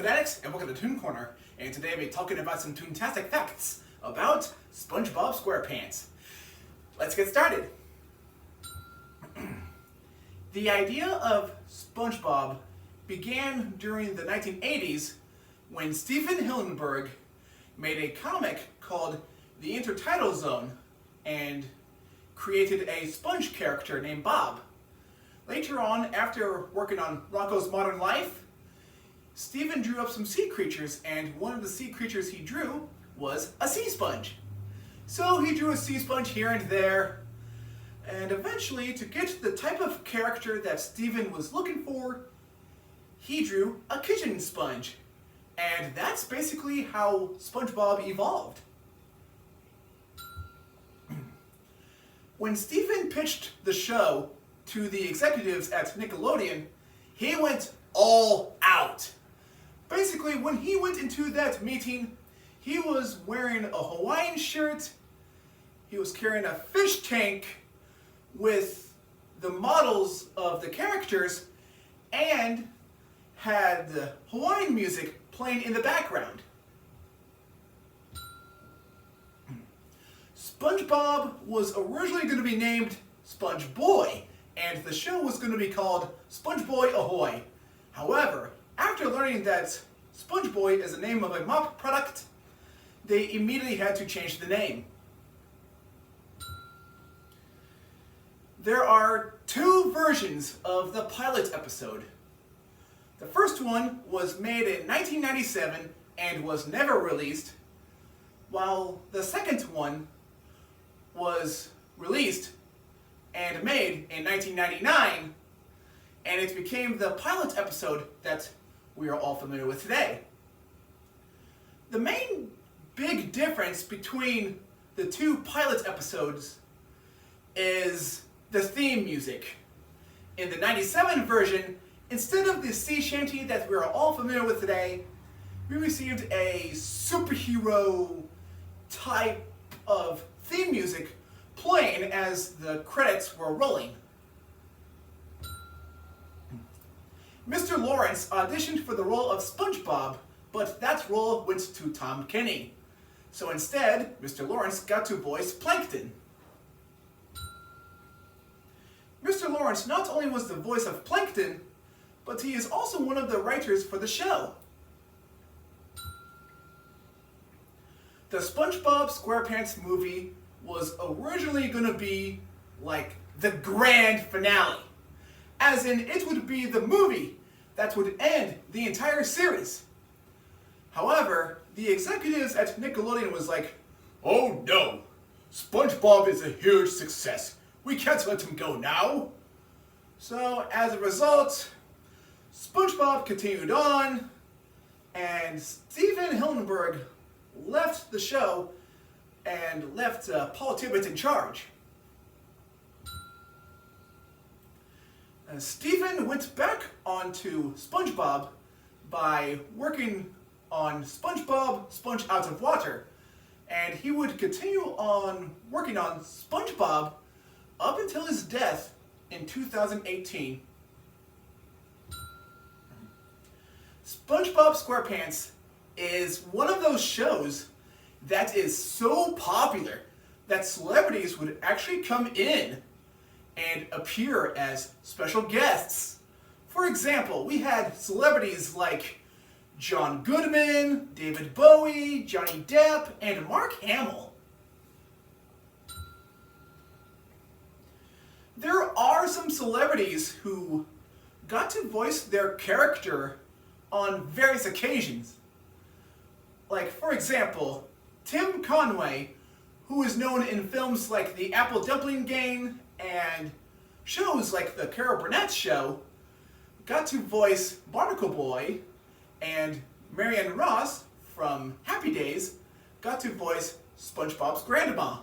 Nickelodeon, and welcome to Toon Corner. And today we'll be talking about some Toontastic facts about Spongebob Squarepants. Let's get started. The idea of SpongeBob began during the 1980s when Stephen Hillenburg made a comic called The Intertidal Zone and created a sponge character named Bob. Later on, after working on Rocko's Modern Life, Stephen drew up some sea creatures, and one of the sea creatures he drew was a sea sponge. So he drew a sea sponge here and there, and eventually, to get the type of character that Stephen was looking for, he drew a kitchen sponge. And that's basically how SpongeBob evolved. When Stephen pitched the show to the executives at Nickelodeon, he went all out. Basically, when he went into that meeting, he was wearing a Hawaiian shirt, he was carrying a fish tank with the models of the characters, and had the Hawaiian music playing in the background. SpongeBob was originally going to be named Sponge Boy, and the show was going to be called Sponge Boy Ahoy. However, after learning that Sponge Boy is the name of a mop product, they immediately had to change the name. There are two versions of the pilot episode. The first one was made in 1997 and was never released, while the second one was released and made in 1999, and it became the pilot episode that we are all familiar with today. The main big difference between the two pilot episodes is the theme music. In the 97 version, instead of the sea shanty that we're all familiar with today, we received a superhero type of theme music playing as the credits were rolling. Mr. Lawrence auditioned for the role of SpongeBob, but that role went to Tom Kenny. So instead, Mr. Lawrence got to voice Plankton. Mr. Lawrence not only was the voice of Plankton, but he is also one of the writers for the show. The SpongeBob Squarepants movie was originally going to be like the grand finale, as in it would be the movie that would end the entire series. However, the executives at Nickelodeon was like, "Oh no, SpongeBob is a huge success. We can't let him go now." So as a result, SpongeBob continued on, and Stephen Hillenburg left the show and left Paul Tibbitt in charge. Stephen went back onto SpongeBob by working on SpongeBob Sponge Out of Water, and he would continue on working on SpongeBob up until his death in 2018. SpongeBob Squarepants is one of those shows that is so popular that celebrities would actually come in and appear as special guests. For example, we had celebrities like John Goodman, David Bowie, Johnny Depp, and Mark Hamill. There are some celebrities who got to voice their character on various occasions. Like, for example, Tim Conway, who is known in films like The Apple Dumpling Gang and shows like The Carol Burnett Show, got to voice Barnacle Boy, and Marianne Ross from Happy Days got to voice SpongeBob's grandma.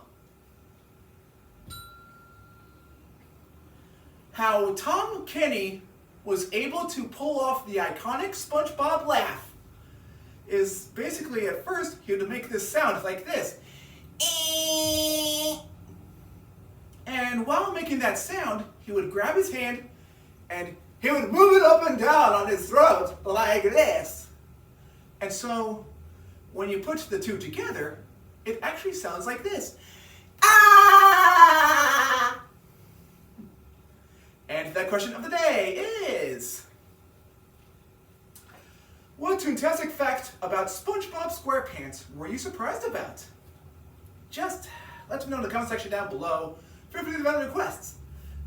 How Tom Kenny was able to pull off the iconic SpongeBob laugh is basically, at first, he would make this sound like this. And while making that sound, he would grab his hand and he would move it up and down on his throat like this. And so, when you put the two together, it actually sounds like this. Ah! And the question of the day is, what Toontastic fact about Spongebob Squarepants were you surprised about? Just let me know in the comment section down below. Feel free to leave other requests.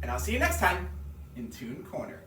And I'll see you next time in Toon Corner.